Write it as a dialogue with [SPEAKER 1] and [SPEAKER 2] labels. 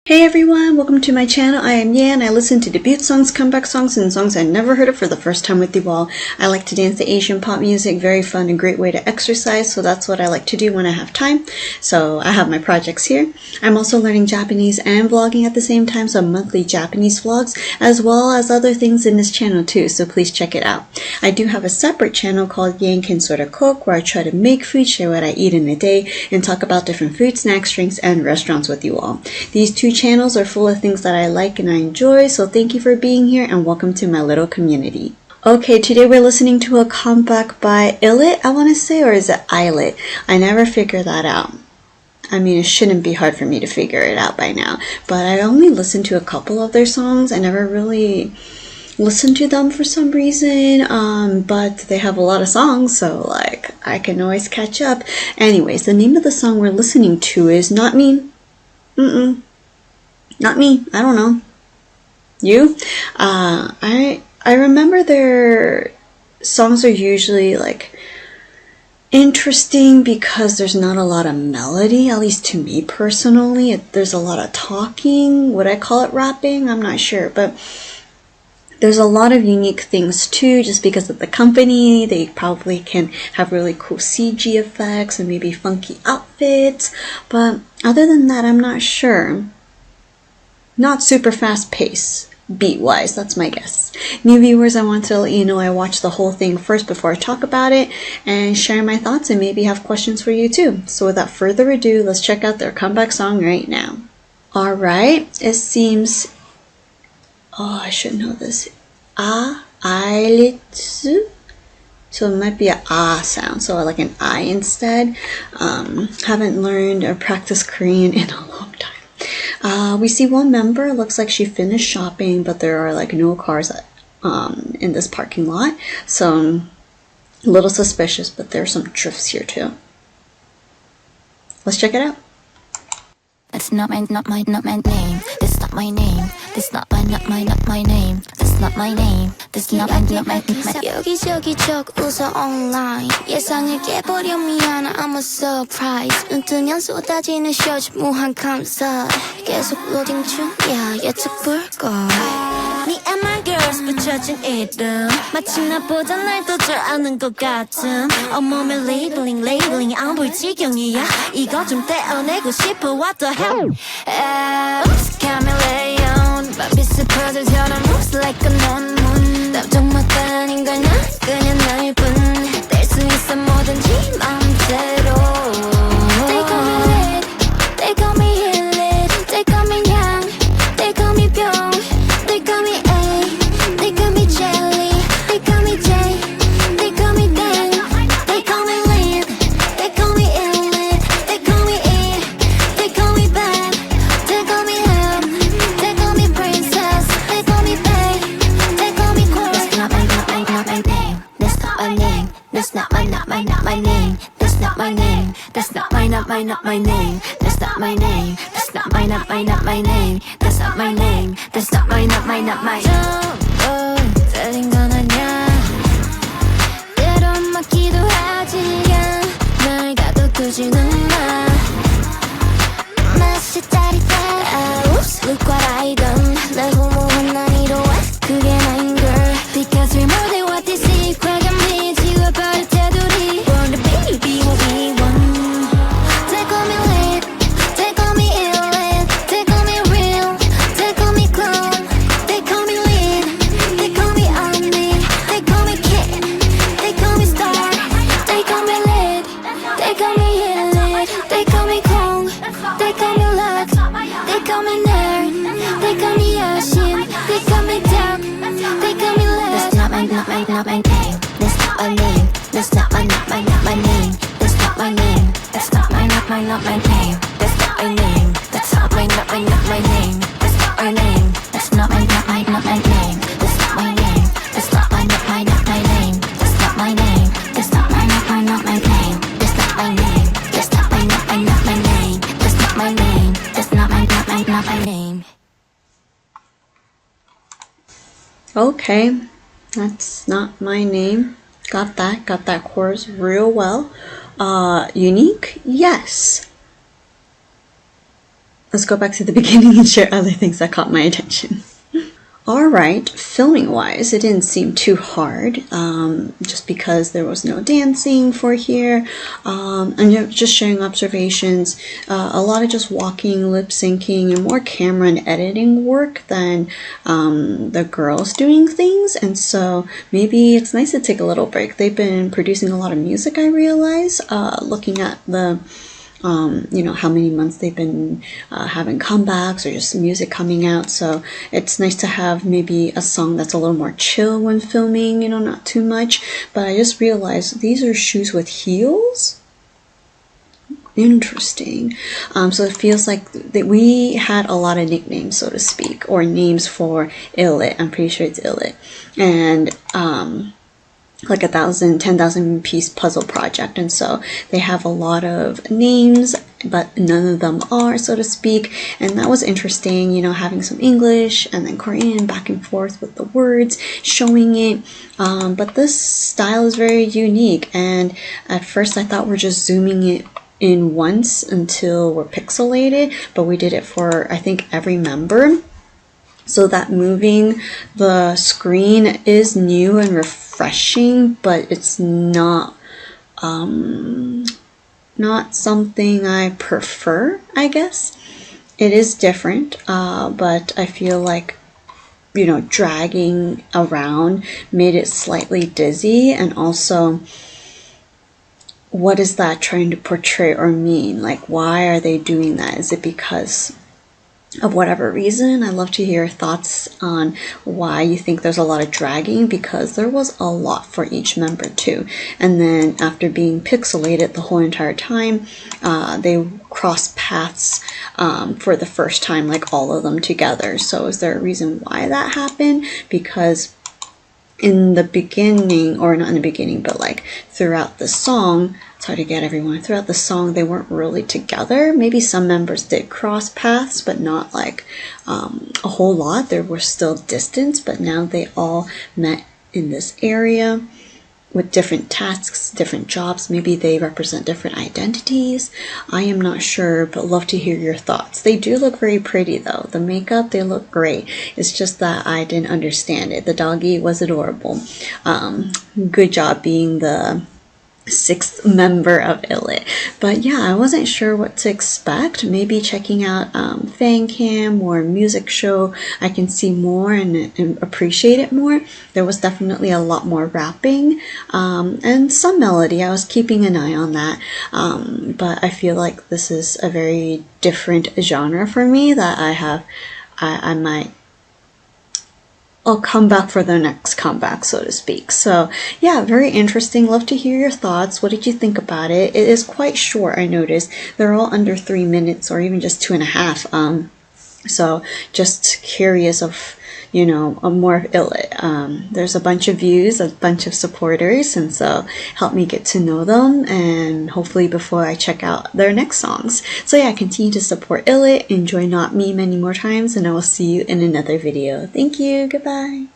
[SPEAKER 1] Hey everyone, welcome to my channel. I am Yan. I listen to debut songs, comeback songs, and songs I never heard of for the first time with you all. I like to dance to Asian pop music, very fun and great way to exercise, so that's what I like to do when I have time. So I have my projects here. I'm also learning Japanese and vlogging at the same time, so monthly Japanese vlogs, as well as other things in this channel too, so please check it out. I do have a separate channel called Yan Can Sorta Cook, where I try to make food, share what I eat in a day, and talk about different food, snacks, drinks, and restaurants with you all. These two channels are full of things that I like and I enjoy, so thank you for being here and welcome to my little community. Okay, today we're listening to a comeback by ILLIT, I want to say, or is it ILLIT? I never figured that out. I mean, it shouldn't be hard for me to figure it out by now, but I only listened to a couple of their songs. I never really listened to them for some reason, but they have a lot of songs, so like I can always catch up. Anyways, the name of the song we're listening to is Not Me. Not me. I don't know. You? I remember their songs are usually like interesting because there's not a lot of melody, at least to me personally. There's a lot of talking. Would I call it rapping? I'm not sure, but there's a lot of unique things too, just because of the company. They probably can have really cool CG effects and maybe funky outfits, but other than that, I'm not sure. Not super fast pace, beat-wise, that's my guess. New viewers, I want to let you know I watched the whole thing first before I talk about it and share my thoughts and maybe have questions for you too. So without further ado, let's check out their comeback song right now. Alright, it seems... Oh, I should know this. ILLIT. So it might be a ah sound, so like an I instead. Haven't learned or practiced Korean in a long time. We see one member, looks like she finished shopping, but there are like no cars in this parking lot. So a little suspicious, but there are some drifts here too. Let's check it out.
[SPEAKER 2] That's not my name. That's not my name. That's not my name. That's not my name. That's not my 여기저기 적 웃어 online. 예상을 깨버려 미안해. I'm a surprise. 눈 뜨면 쏟아지는 쇼츠 무한 감사. 계속 로딩 중이야. 예측 불가. Me and my girls 붙여진 이름. 마치 나보다 날 더 잘 아는 것 같음. 온몸에 labeling 안 보일 지경이야. 이거 좀 떼어내고 싶어. What the hell? Oops, chameleon. 맘빛을 퍼즐처럼 moves like a 논문. 답정마다 아닌 걸 난 그냥 나일 뿐. 뗄 수 있어 뭐든지 맘대로. They call me lit, they call me ILLIT, they call me young, they call me 병, they call me A, they call me jelly, they call me J, they call me bang, they call me lit, they call me ILLIT, they call me E, they call me bad, they call me hell, they call me princess, they call me bae, they call me queen. That's not my name. That's not my name. That's not my name. That's not my name. That's not my name. That's not my name. That's not my name. That's not my name. That's not my. 틀린 건 아냐. 때론 맞기도 하지. 날 가둬두지는 마. 맛이 짜릿해. Oops, look what I done. 날 허무한 난 이로해. 그게 나인 girl. Because we're more than what they see. 과감히 지워버릴 테두리. Born to be what we want. They call me lit. They call me ILLIT. They call me real. They call me clone. They call me lit. They call me only. They call me kid. They call me star. They call me lit. They call me ILLIT. They call me clone. They call me luck. They call me nerd. They call me Yashin. They call me duck. They call me love. That's not my name. That's not my name. That's not my name. That's not my name. That's not my name. That's not my name. That's not my name. That's not my name. That's not my name. That's not my name. That's not my name. That's not my name. That's not my name. That's not my name. That's not my name. That's not my name. That's not my name.
[SPEAKER 1] Okay, that's not my name. Got that chorus real well. Unique? Yes. let's go back to the beginning and share other things that caught my attention. Alright, filming wise, it didn't seem too hard, just because there was no dancing for here, and just sharing observations, a lot of just walking, lip syncing, and more camera and editing work than the girls doing things, and so maybe it's nice to take a little break. They've been producing a lot of music, I realize, looking at the how many months they've been having comebacks or just music coming out. So it's nice to have maybe a song that's a little more chill when filming, not too much. But I just realized these are shoes with heels. Interesting. So it feels like that we had a lot of nicknames, so to speak, or names for ILLIT. I'm pretty sure it's ILLIT. And like 10,000 piece puzzle project, and so they have a lot of names, but none of them are, so to speak. And that was interesting, having some English and then Korean back and forth with the words, showing it. But this style is very unique, and at first I thought we're just zooming it in once until we're pixelated, but we did it for, I think, every member. So that moving the screen is new and refreshing, but it's not something I prefer, I guess. It is different, but I feel like, dragging around made it slightly dizzy, and also, what is that trying to portray or mean? Like, why are they doing that? Is it because of whatever reason? I'd love to hear your thoughts on why you think there's a lot of dragging, because there was a lot for each member too. And then after being pixelated the whole entire time, they crossed paths for the first time, like all of them together. So is there a reason why that happened? Because in the beginning, or not in the beginning, but like throughout the song, it's hard to get everyone. Throughout the song, they weren't really together. Maybe some members did cross paths, but not like a whole lot. There were still distance, but now they all met in this area with different tasks, different jobs. Maybe they represent different identities. I am not sure, but love to hear your thoughts. They do look very pretty though. The makeup, they look great. It's just that I didn't understand it. The doggy was adorable. Good job being the 6th member of ILLIT. But yeah, I wasn't sure what to expect. Maybe checking out fan cam or music show, I can see more and appreciate it more. There was definitely a lot more rapping and some melody. I was keeping an eye on that, but I feel like this is a very different genre for me that I might, I'll come back for the next comeback, so to speak. So yeah, very interesting. Love to hear your thoughts. What did you think about it? It is quite short, I noticed. They're all under 3 minutes, or even just 2.5. So just curious of, more of ILLIT. There's a bunch of views, a bunch of supporters, and so help me get to know them, and hopefully before I check out their next songs. So yeah, continue to support ILLIT, enjoy Not Me many more times, and I will see you in another video. Thank you, goodbye.